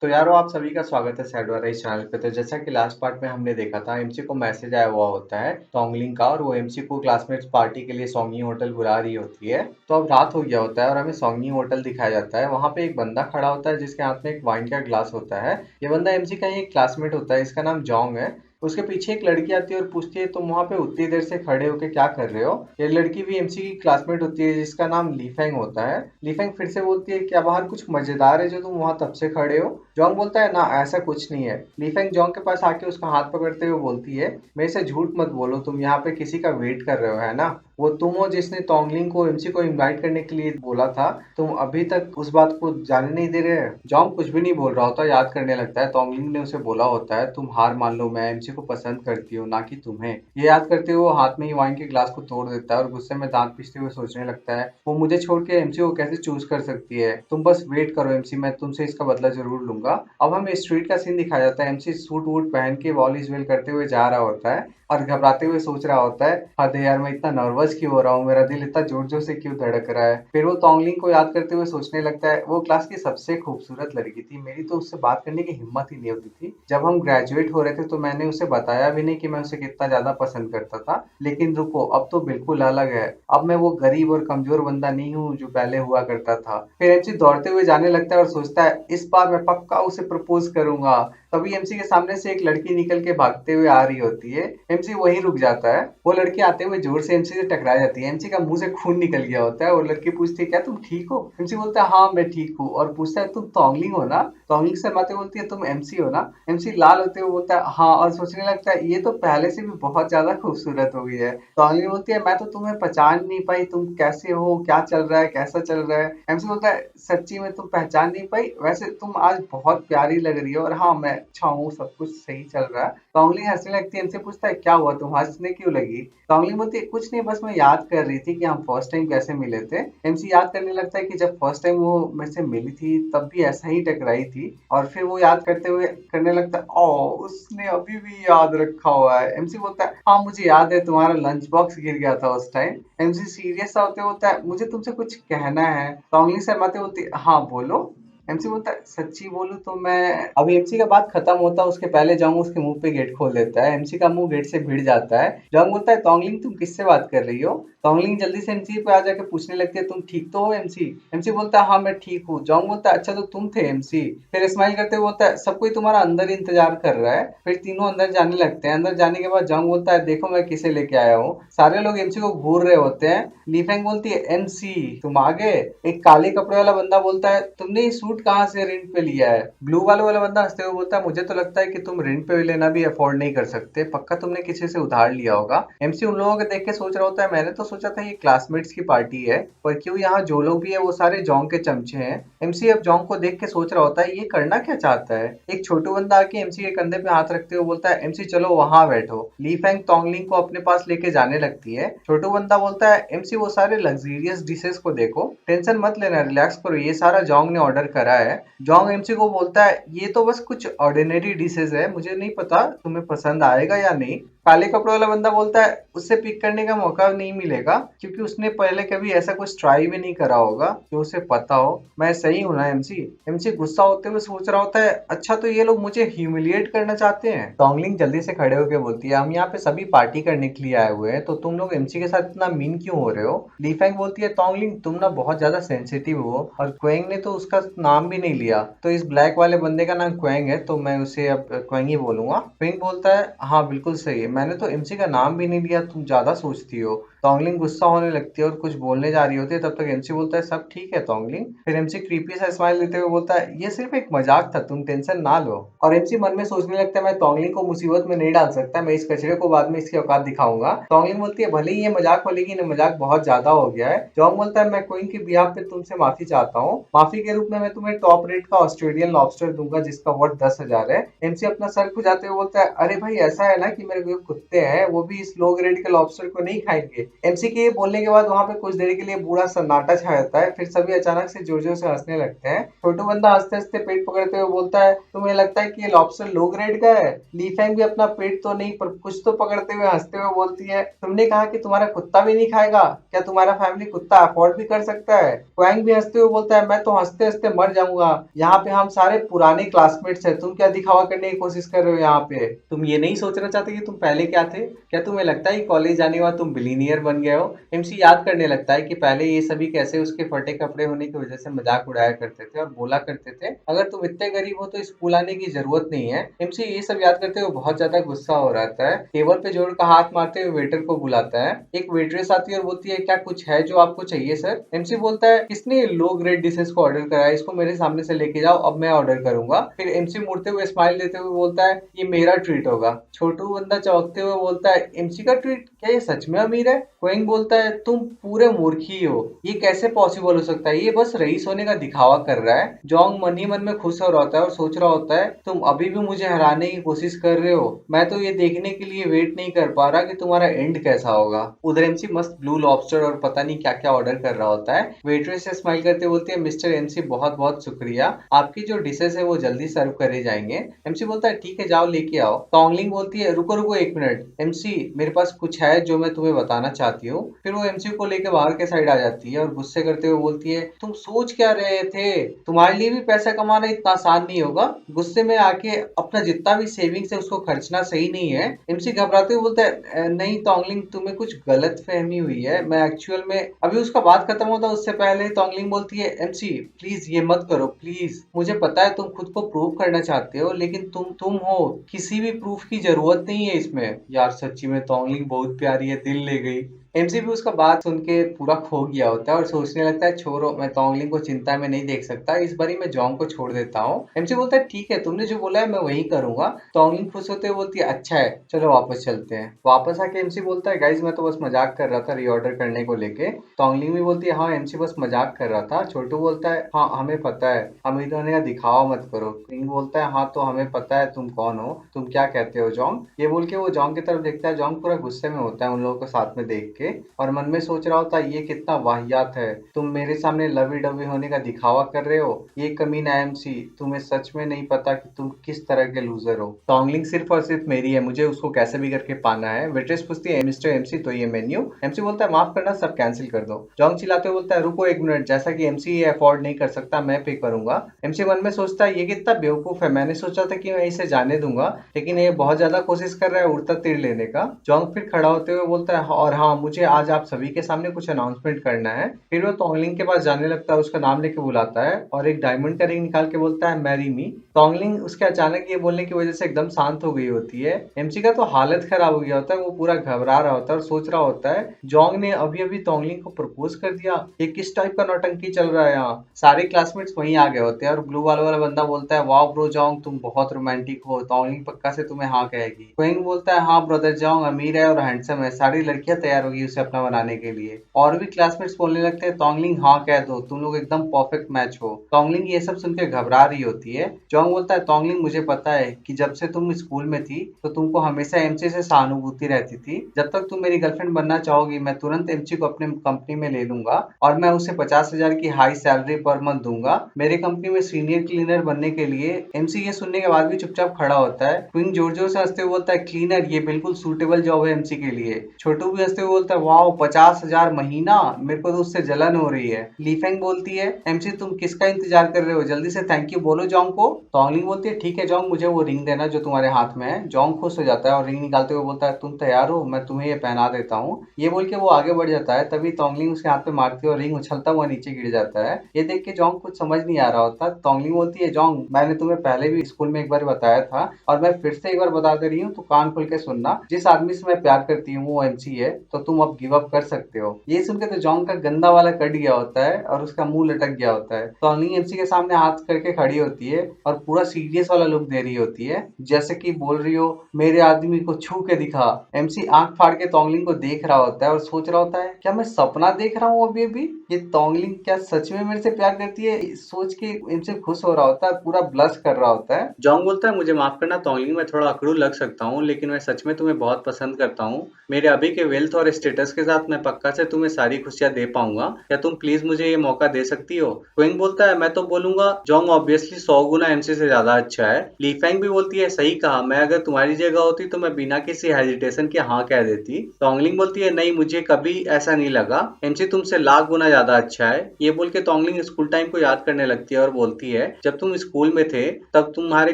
तो यारो आप सभी का स्वागत है सैडवारा इस चैनल पे। तो जैसा कि लास्ट पार्ट में हमने देखा था, एमसी को मैसेज आया हुआ होता है टोंगलिंग का, और वो एमसी को क्लासमेट्स पार्टी के लिए सोंगी होटल बुला रही होती है। तो अब रात हो गया होता है और हमें सोंगी होटल दिखाया जाता है। वहां पे एक बंदा खड़ा होता है जिसके हाथ में एक वाइन का ग्लास होता है। ये बंदा एमसी का ही एक क्लासमेट होता है, इसका नाम जोंग है। उसके पीछे एक लड़की आती है और पूछती है तुम वहां पे उतनी देर से खड़े होके क्या कर रहे हो। ये लड़की भी एमसी की क्लासमेट होती है जिसका नाम लीफेंग होता है। लीफेंग फिर से बोलती है क्या बाहर कुछ मजेदार है जो तुम वहां तब से खड़े हो। जोंग बोलता है ना ऐसा कुछ नहीं है। लीफेंग जोंग के पास आके उसका हाथ पकड़ते हुए बोलती है मेरे से झूठ मत बोलो, तुम यहाँ पे किसी का वेट कर रहे हो है ना। वो तुम हो जिसने तोंगलिंग को एमसी को इनवाइट करने के लिए बोला था। तुम अभी तक उस बात को जाने नहीं दे रहे। जोंग कुछ भी नहीं बोल रहा होता, याद करने लगता है तोंगलिंग ने उसे बोला होता है तुम हार मान लो, मैं एमसी को पसंद करती हूँ ना कि तुम्हें। ये याद करते हुए वो हाथ में ही वाइन के ग्लास को तोड़ देता है और गुस्से में दांत पीसते हुए सोचने लगता है वो मुझे छोड़ के एमसी को कैसे चूज कर सकती है। तुम बस वेट करो एमसी, मैं तुमसे इसका बदला जरूर लूंगा। अब हमें स्ट्रीट का सीन दिखाया जाता है। एमसी सूट वूट पहन के वॉल इज वेल करते हुए जा रहा होता है और घबराते हुए सोच रहा होता है हद है यार, मैं इतना नर्वस क्यों हो रहा हूँ, मेरा दिल इतना जोर जोर से क्यों धड़क रहा है। फिर वो तोंगलिंग को याद करते हुए सोचने लगता है वो क्लास की सबसे खूबसूरत लड़की थी, मेरी तो उससे बात करने की हिम्मत ही नहीं होती थी। जब हम ग्रेजुएट हो रहे थे तो मैंने उसे बताया भी नहीं कि मैं उसे कितना ज्यादा पसंद करता था। लेकिन रुको, अब तो बिल्कुल अलग है। अब मैं वो गरीब और कमजोर बंदा नहीं हूँ जो पहले हुआ करता था। फिर एमसी दौड़ते हुए जाने लगता है और सोचता है इस बार मैं पक्का उसे प्रपोज करूंगा। तभी एमसी के सामने से एक लड़की निकल के भागते हुए आ रही होती है। एमसी वहीं रुक जाता है। वो लड़की आते हुए जोर से एमसी से टकरा जाती है। एमसी का मुंह से खून निकल गया होता है और लड़की पूछती है क्या तुम ठीक हो। एमसी बोलता है हाँ मैं ठीक हूँ, और पूछता है तुम तोंगलिंग हो ना। तोंगलिंग से बातें बोलती है तुम एमसी हो ना। एमसी लाल होते हुए बोलता है हाँ, और सोचने लगता है ये तो पहले से भी बहुत ज्यादा खूबसूरत हो गई है। तोंगलिंग बोलती है मैं तो तुम्हें पहचान नहीं पाई, तुम कैसे हो, क्या चल रहा है, कैसा चल रहा है। एमसी बोलता है सच्ची में तुम पहचान नहीं पाई, वैसे तुम आज बहुत प्यारी लग रही हो, और हाँ मैं अच्छा हूँ, सब कुछ सही चल रहा है। तोंगलिंग हंसने लगती है। एमसी पूछता है क्या हुआ, तुम हंसने क्यों लगी। तोंगलिंग बोलती है कुछ नहीं, बस मैं याद कर रही थी कि हम फर्स्ट टाइम कैसे मिले थे। एमसी याद करने लगता है कि जब फर्स्ट टाइम वो मेरे से मिली थी तब भी ऐसा ही टकराई थी। और फिर वो याद करते हुए करने लगता है ओ उसने अभी भी याद रखा हुआ है। एमसी बोलता है हाँ मुझे याद है, तुम्हारा लंच बॉक्स गिर गया था उस टाइम। एमसी सीरियस सा होते होता है मुझे तुमसे कुछ कहना है। तोंगलिंग शर्माते होती है हाँ बोलो। एमसी बोलता है सच्ची बोलूं तो मैं। अभी एमसी का बात खत्म होता है उसके पहले जोंग उसके मुंह पे गेट खोल देता है। एमसी का मुंह गेट से भिड़ जाता है। जोंग बोलता है तोंगलिंग तुम किससे बात कर रही हो। तोंगलिंग जल्दी से एमसी पे आ जाके पूछने लगती है तुम ठीक तो हो एमसी। एमसी बोलता है हाँ मैं ठीक हूँ। जोंग बोलता है अच्छा तो तुम थे एमसी। फिर स्माइल करते हुए बोलता है सब कोई तुम्हारा अंदर इंतजार कर रहा है। फिर तीनों अंदर जाने लगते हैं। अंदर जाने के बाद जोंग बोलता है देखो मैं किसे लेके आया हूँ। सारे लोग एमसी को घूर रहे होते हैं। लीफेंग बोलती है एमसी तुम आ गए। एक काले कपड़े वाला बंदा बोलता है तुमने ये सूट कहाँ से रेंट पे लिया है। ब्लू वाले वाला बंदा हंसते हुए बोलता है मुझे तो लगता है कि तुम रेंट पे लेना भी अफोर्ड नहीं कर सकते, पक्का तुमने किसी से उधार लिया होगा। एमसी उन लोगों को देख के सोच रहा होता है मैंने तो सोचा था ये क्लासमेट्स की पार्टी है, पर क्यों यहाँ जो लोग भी है वो सारे जोंग के चमचे हैं। एमसी अब जोंग को देख के सोच रहा होता है ये करना क्या चाहता है। एक छोटू बंदा आके एमसी के कंधे पे हाथ रखते हुए बोलता है एमसी चलो वहां बैठो। ली फैंग तोंगलिंग को अपने पास लेके जाने लगती है। छोटू बंदा बोलता है एमसी वो सारे लग्जरियस डिशेस को देखो, टेंशन मत लेना, रिलैक्स करो, ये सारा जोंग ने ऑर्डर करा है। जोंग एमसी को बोलता है ये तो बस कुछ ऑर्डिनरी डिशेज है, मुझे नहीं पता तुम्हें पसंद आएगा या नहीं। काले कपड़े वाला बंदा बोलता है उससे पिक करने का मौका नहीं मिलेगा क्योंकि उसने पहले कभी ऐसा कुछ ट्राई भी नहीं करा होगा जो उसे पता हो। मैं सही हूं ना एमसी। एमसी गुस्सा होते हुए सोच रहा होता है अच्छा तो ये लोग मुझे ह्यूमिलिएट करना चाहते हैं। टोंगलिंग जल्दी से खड़े होकर बोलती है हम यहाँ पे सभी पार्टी करने के लिए आए हुए हैं, तो तुम लोग एमसी के साथ इतना मीन क्यों हो रहे हो। लीफेंग बोलती है टोंगलिंग तुम ना बहुत ज्यादा सेंसिटिव हो, और क्वेंग ने तो उसका नाम भी नहीं लिया, तो इस ब्लैक वाले बंदे का नाम क्वेंग है तो मैं उसे अब क्वेंग ही बोलूंगा। क्वेंग बोलता है हाँ बिल्कुल सही है, मैंने तो एमसी का नाम भी नहीं लिया, तुम ज्यादा सोचती हो। टोंगलिंग गुस्सा होने लगती है और कुछ बोलने जा रही होती है, तब तक एमसी बोलता है सब ठीक है टोंगलिंग। फिर एमसी क्रीपी सा स्माइल देते हुए बोलता है ये सिर्फ एक मजाक था, तुम टेंशन ना लो। और एमसी मन में सोचने लगता है मैं टोंगलिंग को मुसीबत में नहीं डाल सकता, मैं इस कचरे को बाद में इसकी औकात दिखाऊंगा। टोंगलिंग बोलती है भले ही ये मजाक हो लेकिन ये मजाक बहुत ज्यादा हो गया है। जॉन्ग बोलता है मैं क्वीन के बिहाफ पे तुमसे माफी चाहता हूँ, माफी के रूप में मैं तुम्हें टॉप रेट का ऑस्ट्रेलियन लॉबस्टर दूंगा जिसका वर्थ 10,000 है। एमसी अपना सर खुजाते हुए बोलता है अरे भाई ऐसा है ना कि मेरे जो कुत्ते हैं वो भी इस लो ग्रेड के लॉबस्टर को नहीं खाएंगे, एमसी के ये बोलने के बाद वहां पे कुछ देर के लिए पूरा सन्नाटा छा जाता है। फिर सभी अचानक से जोर जोर से हंसने लगते हैं। छोटू बंदा हंसते हंसते पेट पकड़ते हुए बोलता है, तुम्हें लगता है कि ये लॉबस्टर लो ग्रेड का है? ली फैंग भी अपना पेट तो नहीं पर कुछ तो पकड़ते हुए हंसते हुए बोलती है, तुमने कहा कि तुम्हारा कुत्ता भी नहीं खाएगा, क्या तुम्हारा फैमिली कुत्ता अफोर्ड भी कर सकता है? क्वैंग भी हंसते हुए बोलता है, मैं तो हंसते हंसते मर जाऊंगा, यहाँ पे हम सारे पुराने क्लासमेट्स हैं, तुम क्या दिखावा करने की कोशिश कर रहे हो यहाँ पे? तुम ये नहीं सोचना चाहते कि तुम पहले क्या थे? क्या तुम्हें लगता है कि कॉलेज जाने के बाद तुम बिलीनियर बन गए हो? एमसी याद करने लगता है कि पहले ये सभी कैसे उसके फटे कपड़े होने की वजह से मजाक उड़ाया करते थे और बोला करते थे, अगर तुम इतने गरीब हो तो स्कूल आने की जरूरत नहीं है। एमसी ये सब याद करते हुए बहुत ज्यादा गुस्सा हो रहता है। टेबल पे जोर का हाथ मारते हुए वेटर को बुलाता है। एक वेट्रेस आती है और बोलती है, क्या कुछ है जो आपको चाहिए सर? एमसी बोलता है, किसने लो ग्रेड डिशेस को ऑर्डर करा है, इसको मेरे सामने से लेके जाओ, अब मैं ऑर्डर करूंगा। फिर एमसी मुड़ते हुए स्माइल देते हुए बोलता है, ये मेरा ट्रीट होगा। छोटू बंदा चौंकते हुए बोलता है, एमसी का ट्रीट? क्या ये सच में अमीर है? क्वेंग बोलता है, तुम पूरे मूर्ख ही हो, ये कैसे पॉसिबल हो सकता है, ये बस रईस होने का दिखावा कर रहा है। जोंग मन ही मन में खुश हो रहा होता है और सोच रहा होता है, तुम अभी भी मुझे हराने की कोशिश कर रहे हो, मैं तो ये देखने के लिए वेट नहीं कर पा रहा कि तुम्हारा एंड कैसा होगा। उधर एमसी मस्त ब्लू लॉबस्टर और पता नहीं क्या क्या ऑर्डर कर रहा होता है। वेट्रेस से स्माइल करते बोलती है, मिस्टर एमसी बहुत बहुत शुक्रिया, आपकी जो डिशेस है वो जल्दी सर्व करे जाएंगे। एमसी बोलता है, ठीक है जाओ लेके आओ। टोंगलिंग बोलती है, रुको रुको एक मिनट एमसी, मेरे पास कुछ है जो मैं तुम्हें बताना चाहती हूँ। फिर वो एमसी को लेकर बाहर के साइड आ जाती है और गुस्से करते हुए बोलती है, तुम सोच क्या रहे थे, तुम्हारे लिए भी पैसा कमाना इतना आसान नहीं होगा, गुस्से में आके अपना जितना भी सेविंग्स है उसको खर्चना सही नहीं है। एमसी घबराते हुए बोलता है, नहीं टोंगलिंग, तुम्हें कुछ गलत फहमी हुई है, मैं एक्चुअल में अभी उसका बात खत्म होता उससे पहले टोंगलिंग बोलती है, एमसी प्लीज ये मत करो प्लीज, मुझे पता है तुम खुद को प्रूव करना चाहते हो, लेकिन तुम हो, किसी भी प्रूफ की जरूरत नहीं है इसमें। यार सच्ची में टोंगलिंग बहुत प्यारी है, दिल ले गई। एमसी भी उसका बात सुन के पूरा खो गया होता है और सोचने लगता है, छोड़ो, मैं टोंगलिंग को चिंता में नहीं देख सकता, इस बारी मैं जोंग को छोड़ देता हूँ। एमसी बोलता है, ठीक है, तुमने जो बोला है मैं वही करूंगा। टोंगलिंग खुश होते हुए बोलती है, अच्छा है, चलो वापस चलते हैं। वापस आके एमसी बोलता है, गाइज मैं तो बस मजाक कर रहा था रीऑर्डर करने को लेके। टोंगलिंग भी बोलती है, हाँ एमसी बस मजाक कर रहा था। छोटू बोलता है, हाँ हमें पता है, अमीर होने का दिखावा मत करो। किंग बोलता है, हाँ तो हमें पता है तुम कौन हो, तुम क्या कहते हो जोंग? ये बोल के वो जोंग की तरफ देखता है। जोंग पूरा गुस्से में होता है उन लोगों को साथ में देख के और मन में सोच रहा होता है, ये कितना वाहियात है, तुम मेरे सामने लवी डवी होने का दिखावा कर रहे हो, ये कमीना एमसी, तुम्हें सच में नहीं पता कि तुम किस तरह के लूजर हो। टोंगलिंग सिर्फ और सिर्फ मेरी है, मुझे उसको कैसे भी करके पाना है। वेट्रेस पूछती है, मिस्टर एमसी तो ये मेन्यू? एमसी बोलता है, माफ करना, सब कैंसिल कर दो। जोंग चिल्लाते हुए बोलता है, रुको एक मिनट, जैसा कि एमसी ये अफोर्ड नहीं कर सकता मैं पे करूंगा। एमसी मन में सोचता है, ये कितना बेवकूफ है, मैंने सोचा था कि मैं इसे जाने दूंगा, लेकिन ये बहुत ज्यादा कोशिश कर रहा है उड़ता तीर लेने का। जोंग फिर खड़ा होते हुए बोलता है, और हाँ, मुझे आज आप सभी के सामने कुछ अनाउंसमेंट करना है। फिर वो टोंगलिंग के पास जाने लगता है, उसका नाम लेके बुलाता है और एक डायमंड का रिंग निकाल के बोलता है, मैरी मी। टोंगलिंग उसके अचानक ये बोलने की वजह से एकदम शांत हो गई होती है। एमसी का तो हालत खराब हो गया होता है, वो पूरा घबरा रहा होता है और सोच रहा होता है, जोंग ने अभी अभी टोंगलिंग को प्रपोज कर दिया, ये किस टाइप का नौटंकी चल रहा है यहाँ। सारे क्लासमेट्स वहीं आ गए होते हैं और ब्लू वाला वाला बंदा बोलता है, वाह ब्रो जोंग, तुम बहुत रोमांटिक हो, टोंगलिंग पक्का से तुम्हें हाँ कहेगी। क्विंग बोलता है, हाँ ब्रदर, जोंग अमीर है और हैंडसम है, सारी लड़कियां तैयार होगी उसे अपना बनाने के लिए। और भी क्लासमेट्स बोलने लगते हैं, टोंगलिंग हाँ कह दो, तुम लोग एकदम परफेक्ट मैच हो। टोंगलिंग ये सब सुन के घबरा रही होती है। जोंग बोलता है, टोंगलिंग मुझे पता है कि जब से तुम स्कूल में थी तो तुमको हमेशा एमसी से सहानुभूति रहती थी, जब तक तुम मेरी गर्लफ्रेंड बनना चाहोगी मैं तुरंत एमसी को अपने कंपनी में ले लूंगा और मैं उसे 50,000 की हाई सैलरी पर मंथ दूंगा मेरे कंपनी में सीनियर क्लीनर बनने के लिए। एमसी ये सुनने के बाद भी चुपचाप खड़ा होता है। क्विंग जोर जोर से हंसते हुए बोलता है, क्लीनर, ये बिल्कुल सूटेबल जॉब है एमसी के लिए। छोटू भी हंसते हुए बोलता है, वाह 50,000 महीना, मेरे को तो उससे जलन हो रही है। लीफेंग बोलती है, एमसी तुम किसका इंतजार कर रहे हो, जल्दी से थैंक यू बोलो जोंग को। टोंगलिंग बोलती है, ठीक है जोंग, मुझे वो रिंग देना जो तुम्हारे हाथ में है। जोंग खुश हो जाता है और रिंग निकालते हुए बोलता है, तुम तैयार हो, मैं तुम्हें ये पहना देता हूँ। ये बोल के वो आगे बढ़ जाता है, तभी टोंगलिंग उसके हाथ पे मारती है और रिंग उछलता हुआ नीचे गिर जाता है। ये देख के जोंग कुछ समझ नहीं आ रहा होता। टोंगलिंग बोलती है, जोंग मैंने तुम्हें पहले भी स्कूल में एक बार बताया था और मैं फिर से एक बार बता दे रही हूँ, तो कान खोल के सुनना, जिस आदमी से मैं प्यार करती हूँ वो एमसी है, तो तुम अब गिव अप कर सकते हो। ये सुन के तो जोंग का गंदा वाला कट गया होता है और उसका मुंह लटक गया होता है। टोंगलिंग एमसी के सामने हाथ करके खड़ी होती है और पूरा सीरियस वाला लुक दे रही होती है, जैसे कि बोल रही हो, मेरे आदमी को छू के दिखा। एमसी आंख फाड़ के टोंगलिंग को देख रहा होता है और सोच रहा होता है, क्या मैं सपना देख रहा हूँ अभी अभी, ये टोंगलिंग क्या सच में मेरे से प्यार करती है? सोच के एमसी खुश हो रहा होता है, पूरा ब्लश कर रहा होता है। जोंग बोलता है, मुझे माफ करना टोंगलिंग, मैं थोड़ा अकड़ू लग सकता हूँ, लेकिन मैं सच में तुम्हें बहुत पसंद करता हूँ। मेरे अभी के वेल्थ और स्टेटस के साथ मैं पक्का से तुम्हें सारी खुशियां दे पाऊंगा। क्या तुम प्लीज मुझे ये मौका दे सकती हो? क्विंग बोलता है मैं तो बोलूंगा जोंग ऑब्वियसली 100 गुना एमसी से ज्यादा अच्छा है। ली फैंग भी बोलती है सही कहा, मैं अगर तुम्हारी जगह होती तो मैं बिना किसी हेजिटेशन के हाँ कह देती। टोंगलिंग बोलती है नहीं, मुझे कभी ऐसा नहीं लगा, एमसी तुमसे लाख गुना ज्यादा अच्छा है। ये बोल के टोंगलिंग स्कूल टाइम को याद करने लगती है और बोलती है जब तुम स्कूल में थे तब तुम्हारे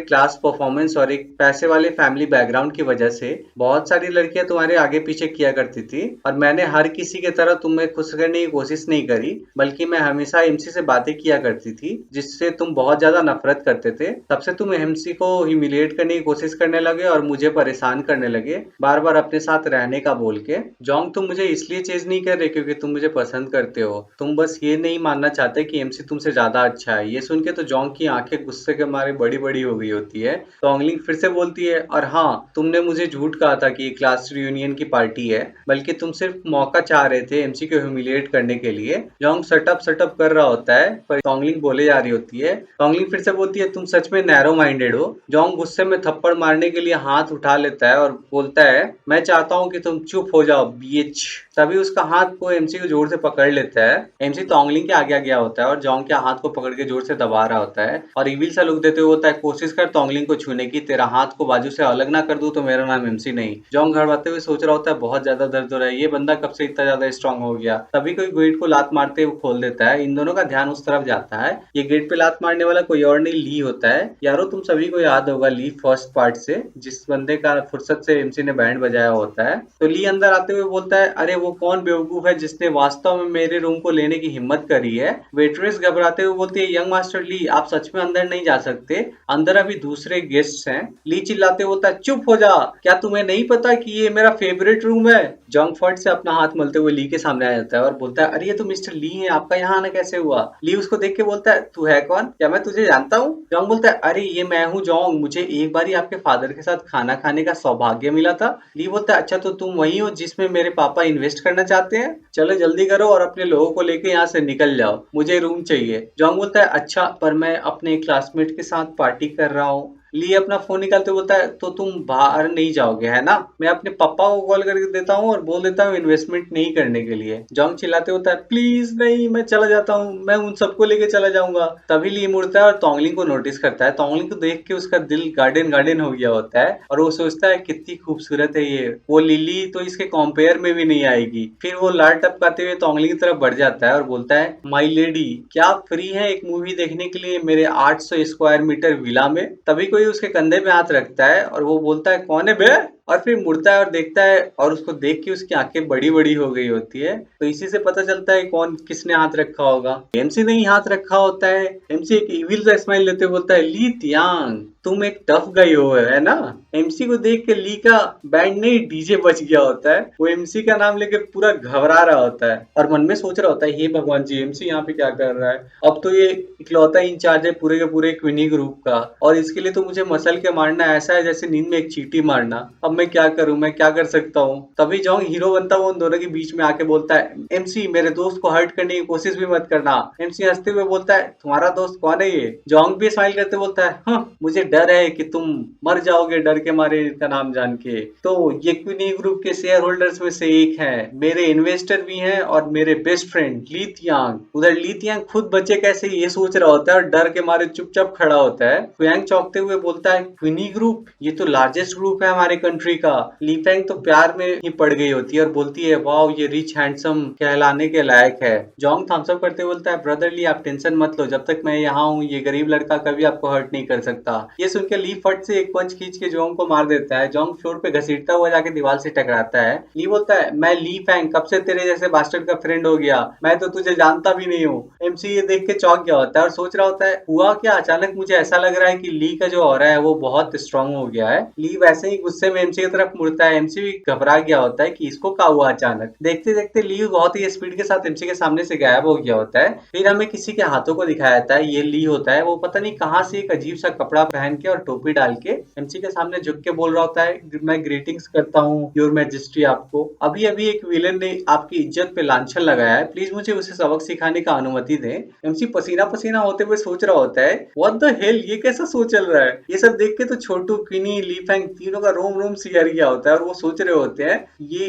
क्लास परफॉर्मेंस और एक पैसे वाले फैमिली बैकग्राउंड की वजह से बहुत सारी लड़कियां तुम्हारे आगे पीछे किया करती थी और मैंने हर किसी की तरह तुम्हें खुश करने की कोशिश नहीं करी, बल्कि मैं हमेशा एमसी से बातें किया करती थी जिससे तुम बहुत ज्यादा नफरत करते थे। तब से तुम एमसी को ह्यूमिलिएट करने की कोशिश करने लगे और मुझे परेशान करने लगे बार बार अपने साथ रहने का बोल के। जोंग तुम मुझे इसलिए चेज नहीं कर रहे क्योंकि तुम मुझे पसंद करते हो, तुम बस ये नहीं मानना चाहते कि एमसी तुमसे ज्यादा अच्छा है। ये सुन के तो जोंग की आंखें गुस्से के मारे बड़ी बड़ी हो गई होती है। टोंगलिंग फिर से बोलती है और हाँ, तुमने मुझे झूठ कहा था कि ये क्लास रियूनियन की पार्टी है, बल्कि तुम सिर्फ मौका चाह रहे थे एमसी को ह्यूमिलिएट करने के लिए। जोंग सटअप कर रहा होता है पर टोंगलिंग बोले जा रही होती है। टोंगलिंग फिर से बोलती है तुम सच में नैरो माइंडेड हो। जोंग गुस्से में थप्पड़ मारने के लिए हाथ उठा लेता है और बोलता है मैं चाहता हूँ कि तुम चुप हो जाओ बीच। तभी उसका हाथ को एमसी को जोर से पकड़ लेता है। एमसी टोंगलिंग के आगे गया होता है और जोंग के हाथ को पकड़ के जोर से दबा रहा होता है और इविल सा लुक देते हुए होता है कोशिश कर टोंगलिंग को छूने की, तेरा हाथ को बाजू से अलग ना कर दूं तो मेरा नाम एमसी नहीं। जोंग घबराते हुए सोच रहा होता है बहुत ज्यादा दर्द हो रहा है, ये बंदा कब से इतना ज्यादा स्ट्रांग हो गया। तभी कोई गेट को लात मारते हुए खोल देता है। इन दोनों का ध्यान उस तरफ जाता है। ये गेट पे लात मारने वाला कोई और नहीं ली होता है। यारो तुम सभी को याद होगा ली फर्स्ट पार्ट से, जिस बंदे का फुर्सत से एमसी ने बैंड बजाया होता है। तो ली अंदर आते हुए बोलता है अरे वो कौन बेवकूफ है जिसने वास्तव में मेरे रूम को लेने की हिम्मत करी है। वेट्रेस घबराते हुए बोलती है यंग मास्टर ली आप सच में अंदर नहीं जा सकते, अंदर अभी दूसरे गेस्ट हैं। ली चिल्लाते हुए बोलता है चुप हो जा, क्या तुम्हें नहीं पता कि ये मेरा फेवरेट रूम है। जोंग फट से अपना हाथ मलते हुए ली के सामने आ जाता है और बोलता है अरे ये तो मिस्टर ली है, आपका यहाँ आना कैसे हुआ? ली उसको देख के बोलता है तू है कौन, क्या मैं तुझे जानता हूँ? जोंग बोलता है अरे ये मैं हूँ जोंग, मुझे एक बार ही आपके फादर के साथ खाना खाने का सौभाग्य मिला था। ली बोलता है अच्छा तो तुम वही हो जिसमें मेरे पापा इन्वेस्ट करना चाहते हैं, चलो जल्दी करो और अपने लोगों को लेके यहाँ से निकल जाओ, मुझे रूम चाहिए। जोंग बोलता है अच्छा पर मैं अपने क्लासमेट के साथ पार्टी कर रहा हूँ। ली अपना फोन निकालते बोलता है तो तुम बाहर नहीं जाओगे है ना, मैं अपने पापा को कॉल करके देता हूँ और बोल देता हूँ इन्वेस्टमेंट नहीं करने के लिए। जोंग चिल्लाते होता है प्लीज नहीं, मैं चला जाता हूँ, मैं उन सबको लेके चला जाऊंगा। तभी ली मुड़ता है और टोंगलिंग को नोटिस करता है। टोंगलिंग को देख के उसका दिल गार्डन गार्डन हो गया होता है और वो सोचता है कितनी खूबसूरत है ये, वो लिली तो इसके कंपेयर में भी नहीं आएगी। फिर वो लार टपकाते हुए टोंगलिंग की तरफ बढ़ जाता है और बोलता है माई लेडी क्या आप फ्री है एक मूवी देखने के लिए मेरे 800 स्क्वायर मीटर विला में? तभी कोई उसके कंधे पे हाथ रखता है और वो बोलता है कौन है बे? और फिर मुड़ता है और देखता है और उसको देख के उसकी आंखें बड़ी बड़ी हो गई होती है। तो इसी से पता चलता है कौन किसने हाथ रखा होगा। एमसी ने ही हाथ रखा होता है। एमसी एक इविल सा स्माइल लेते हुए बोलता है ली तियांग तुम एक टफ गाई हो है ना। एमसी को देख के ली का बैंड नहीं डीजे बच गया होता है। वो एमसी का नाम लेके पूरा घबरा रहा होता है और मन में सोच रहा होता है हे भगवान जी एमसी यहाँ पे क्या कर रहा है, अब तो ये इकलौता इंचार्ज है पूरे के पूरे क्विनी ग्रुप का और इसके लिए तो मुझे मसल के मारना ऐसा है जैसे नींद में एक चींटी मारना। अब मैं क्या करूं, मैं क्या कर सकता हूँ? तभी जोंग हीरो बनता हुआ उन दोनों के बीच में आके बोलता है एमसी मेरे दोस्त को हर्ट करने की कोशिश भी मत करना। एमसी हंसते हुए बोलता है तुम्हारा दोस्त कौन है ये? जोंग भी स्माइल करते बोलता है हाँ मुझे डर है कि तुम मर जाओगे डर के मारे इनका नाम जान के। तो ये क्विनी ग्रुप के शेयर होल्डर्स में से एक है, मेरे इन्वेस्टर भी हैं और मेरे बेस्ट फ्रेंड ली तियांग। उधर ली तियांग खुद बचे कैसे ये सोच रहा होता है और डर के मारे चुपचाप खड़ा होता है। फुयांग चौंकते हुए बोलता है क्विनी ग्रुप ये तो लार्जेस्ट ग्रुप है हमारे कंट्री का। ली फैंग तो प्यार में ही पड़ गई होती है और बोलती है वाओ ये रिच हैंडसम कहलाने के लायक है। जोंग थम्स अप करते बोलता है ब्रदर ली आप टेंशन मत लो, जब तक मैं यहाँ हूँ ये गरीब लड़का कभी आपको हर्ट नहीं कर सकता। ये सुन के ली फट से एक पंच खींच के जोंग को मार देता है। जोंग फ्लोर पे घसीटता हुआ जाके दीवार से टकराता है। ली बोलता है मैं ली फैंग कब से तेरे जैसे बास्टर्ड का फ्रेंड हो गया, मैं तो तुझे जानता भी नहीं हूँ। एमसी ये देख के चौंक गया होता है और सोच रहा होता है हुआ क्या, अचानक मुझे ऐसा लग रहा है कि ली का जो ऑरा है वो बहुत स्ट्रांग हो गया है। ली वैसे ही गुस्से में एमसी की तरफ मुड़ता है। एमसी भी घबरा गया होता है कि इसको क्या हुआ अचानक। देखते देखते ली बहुत ही स्पीड के साथ एमसी के सामने से गायब हो गया होता है। फिर हमें किसी के हाथों को दिखाया जाता है, ये ली होता है। वो पता नहीं कहाँ से एक अजीब सा कपड़ा पहन के और टोपी डाल के एमसी के सामने झुक के बोल रहा होता है मैं ग्रीटिंग्स करता हूँ योर मैजेस्टी आपको। अभी अभी एक विलेन ने आपकी इज्जत पे लांछन लगाया है, प्लीज मुझे उसे सबक सिखाने का अनुमति दें। एमसी पसीना पसीना होते हुए सोच रहा होता है व्हाट द हेल ये कैसा शो चल रहा है। ये सब देख के तो छोटू क्विनी ली फैंग तीनों का रोम रोम शेयर किया होता है और वो सोच रहे होते हैं ये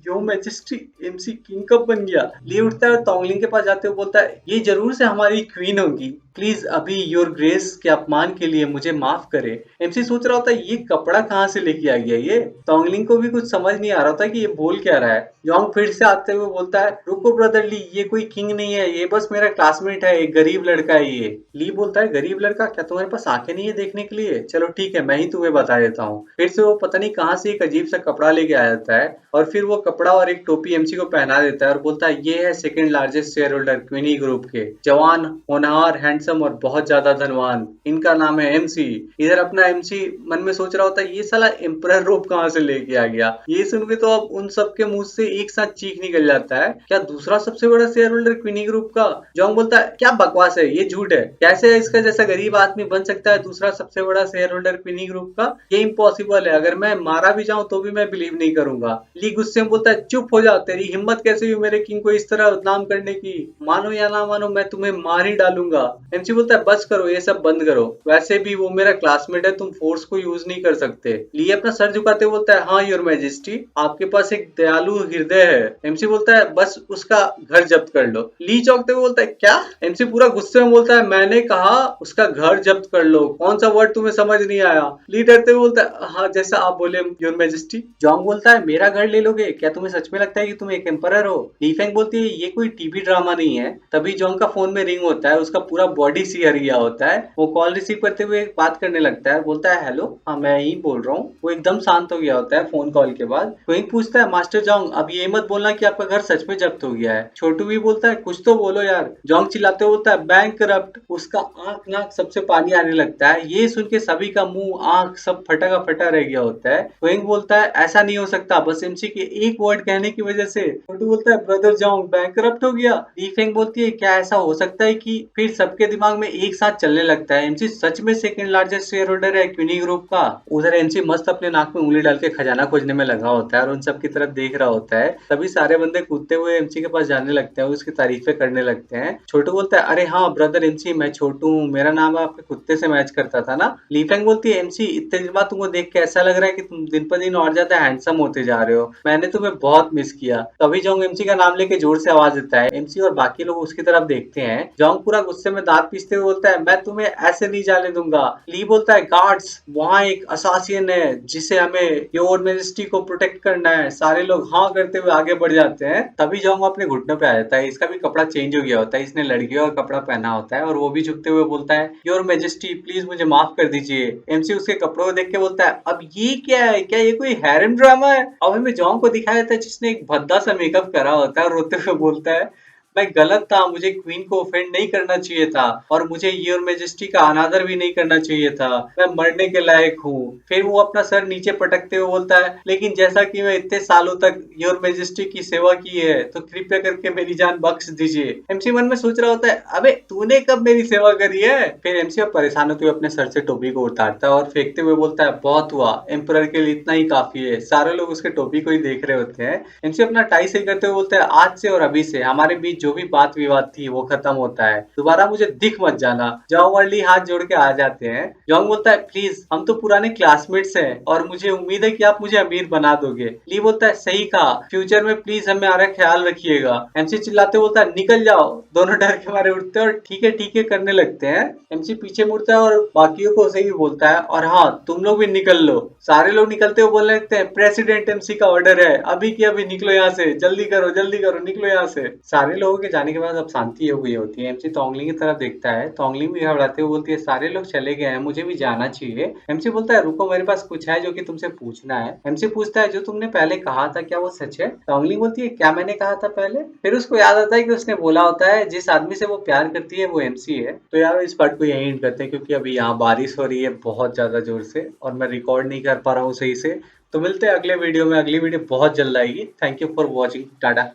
यो मैजेस्टी एमसी किंग कब बन गया। ली उठता है और टोंगलिंग के पास जाते हुए बोलता है ये जरूर से हमारी क्वीन होगी, प्लीज अभी योर ग्रेस के अपमान के लिए मुझे माफ करे। एमसी सोच रहा होता है ये कपड़ा कहाँ से लेके आ गया ये। टोंगलिंग को भी कुछ समझ नहीं आ रहा था कि ये बोल क्या रहा है। योंग फिर से आते हुए बोलता है रुको ब्रदर ली, ये कोई किंग नहीं है, ये बस मेरा क्लासमेट है, एक गरीब लड़का है ये। ली बोलता है गरीब लड़का, क्या तुम्हारे पास आंखें नहीं है देखने के लिए, चलो ठीक है मैं ही तुम्हें बता देता हूँ। फिर से वो पता नहीं कहाँ से एक अजीब सा कपड़ा लेके आ जाता है और फिर वो कपड़ा और एक टोपी एमसी को पहना देता है और बोलता है ये है second largest share holder Queenie group के, जवान होनहार हैंडसम और बहुत ज्यादा धनवान, इनका नाम है एमसी। इधर अपना एमसी मन में सोच रहा होता है ये साला एम्परर रोब कहाँ से लेके आ गया। ये सुन के तो अब उन सबके मुंह से एक साथ चीख निकल जाता है, क्या दूसरा सबसे बड़ा शेयर होल्डर क्विनी ग्रुप का। जोंग बोलता है क्या बकवास है, ये झूठ है, कैसे इसका जैसा गरीब आदमी बन सकता है दूसरा सबसे बड़ा शेयर होल्डर क्विनी ग्रुप का, ये इम्पॉसिबल है, अगर मैं मारा भी जाऊं तो भी मैं बिलीव नहीं करूंगा। ली गुस्से में बोलता है चुप हो जा, तेरी हिम्मत कैसे हुई मेरे किंग को इस तरह बदनाम करने की, मानो या ना मानो मैं तुम्हें मार ही डालूंगा। एमसी बोलता है बस करो ये सब बंद करो, वैसे भी वो मेरा क्लासमेट है, तुम फोर्स को यूज नहीं कर सकते। ली अपना सर झुकाते हुए बोलता है हाँ योर मैजेस्टी, आपके पास एक दयालु हृदय है। एमसी बोलता है बस उसका घर जब्त कर लो। ली चौंकते हुए बोलता है क्या। एमसी पूरा गुस्से में बोलता है मैंने कहा उसका घर जब्त कर लो, कौन सा वर्ड तुम्हें समझ नहीं आया। ली डरते हुए बोलता है हाँ जैसा आप बोले योर मैजेस्टी। जोंग बोलता है मेरा घर ले लोगे, क्या तुम्हें सच में लगता है कि तुम एक एम्परर हो। ली फेंग बोलती है ये कोई टीवी ड्रामा नहीं है। तभी जोंग का फोन में रिंग होता है, उसका पूरा बॉडी सिहर गया होता है, वो कॉल रिसीव करते हुए बात करने लगता है, बोलता है हेलो हाँ मैं ही बोल रहा हूँ। वो एकदम शांत हो गया होता है फोन कॉल के बाद। क्विंग पूछता है मास्टर जोंग अब ये मत बोलना कि आपका घर सच में जब्त हो गया है। छोटू भी बोलता है कुछ तो बोलो यार। जोंग चिल्लाते हुए बोलता है बैंक करप्ट। उसका आंख नाक सबसे पानी आने लगता है, ये सुन के सभी का मुंह आंख सब फटा का फटा रह गया होता है। क्विंग बोलता है ऐसा नहीं हो सकता, बस एमसी के एक वर्ड कहने की वजह से। छोटू बोलता है ब्रदर जोंग बैंक करप्ट हो गया। ली फेंग बोलती है क्या ऐसा हो सकता है कि फिर सबके दिमाग में एक साथ चलने लगता है एमसी सच में सेकंड लार्जेस्ट शेयर होल्डर है क्विनी ग्रुप का। उधर एमसी मस्त अपने नाक में उंगली डाल के खजाना खोजने में लगा होता है और उन सब की तरफ देख रहा होता है। तभी सारे बंदे कूदते हुए एमसी के पास जाने लगते हैं, उसकी तारीफें करने लगते हैं। छोटू बोलता है अरे हाँ ब्रदर एमसी मैं छोटू हूँ, मेरा नाम आपके कुत्ते से मैच करता था ना। ली फेंग बोलती है एमसी इतने दिन बाद तुमको देख के ऐसा लग रहा है कि तुम दिन पर दिन और ज्यादा हैंडसम होते जा रहे हो, मैंने तुम्हें बहुत मिस किया। तभी जोंग एमसी का नाम लेके जोर से आवाज देता है। एमसी और बाकी लोग उसकी तरफ देखते हैं। जोंग पूरा गुस्से में दांत पीसते हुए बोलता है मैं तुम्हें ऐसे नहीं जाने दूंगा। ली बोलता है गार्ड्स वहाँ एक असासिन है जिसे हमें योर मेजेस्टी को प्रोटेक्ट करना है। सारे लोग हाँ करते हुए आगे बढ़ जाते हैं। तभी जोंग अपने घुटनों पे आ जाता है, इसका भी कपड़ा चेंज हो गया होता है, इसने लड़कियों का कपड़ा पहना होता है और वो भी झुकते हुए बोलता है योर मेजेस्टी प्लीज मुझे माफ कर दीजिए। एमसी उसके कपड़ों को देख के बोलता है अब ये क्या है, क्या ये कोई हैरम ड्रामा है। अब हमें जोंग को दिखाया जाता है जिसने एक भद्दा सा मेकअप करा होता है और रोते हुए बोलता है मैं गलत था, मुझे क्वीन को ऑफेंड नहीं करना चाहिए था और मुझे योर मेजेस्टी का अनादर भी नहीं करना चाहिए था, मैं मरने के लायक हूँ। फिर वो अपना सर नीचे पटकते हुए बोलता है लेकिन जैसा कि मैं इतने सालों तक योर मेजेस्टी की सेवा की है तो कृपया करके मेरी जान बख्श दीजिए। एमसी मन में सोच रहा होता है अबे तूने कब मेरी सेवा करी है। फिर एमसी अब परेशान होते हुए अपने सर से टोपी को उतारता है और फेंकते हुए बोलता है बहुत हुआ, एम्परर के लिए इतना ही काफी है। सारे लोग उसके टोपी को ही देख रहे होते हैं। एमसी अपना टाई सही करते हुए बोलता है आज से और अभी से हमारे बीच जो भी बात विवाद थी वो खत्म होता है, दोबारा मुझे दिख मत जाना। जोंग और ली हाथ जोड़ के आ जाते हैं। जोंग बोलता है प्लीज हम तो पुराने क्लासमेट्स हैं और मुझे उम्मीद है कि आप मुझे अमीर बना दोगे। ली बोलता है सही कहा, फ्यूचर में प्लीज हमारा ख्याल रखिएगा। एमसी चिल्लाते बोलता है निकल जाओ। दोनों डर के मारे उठते हैं और ठीक है करने लगते हैं। एमसी पीछे मुड़ता है और बाकियों को उसे भी बोलता है और हाँ तुम लोग भी निकल लो। सारे लोग निकलते हुए बोलने लगते हैं प्रेसिडेंट एमसी का ऑर्डर है, अभी की अभी निकलो यहाँ से, जल्दी करो निकलो यहाँ से। सारे लोगों के जाने के बाद अब शांति हो गई होती है। एमसी तोंगलिंग की तरफ देखता है, तोंगलिंग भी घबराते हुए बोलती है सारे लोग चले गए हैं, मुझे भी जाना चाहिए। एमसी बोलता है रुको मेरे पास कुछ है जो कि तुमसे पूछना है। एमसी पूछता है जो तुमने पहले कहा था क्या वो सच है। तोंगलिंग बोलती है क्या मैंने कहा था पहले। फिर उसको याद आता है कि उसने बोला होता है जिस आदमी से वो प्यार करती है वो एमसी है। तो यार इस पार्ट को यहीं एंड करते हैं क्योंकि अभी यहाँ बारिश हो रही है बहुत ज्यादा जोर से और मैं रिकॉर्ड नहीं कर पा रहा हूँ सही से। तो मिलते हैं अगले वीडियो में, अगली वीडियो बहुत जल्द आएगी। Thank you for watching, Tata.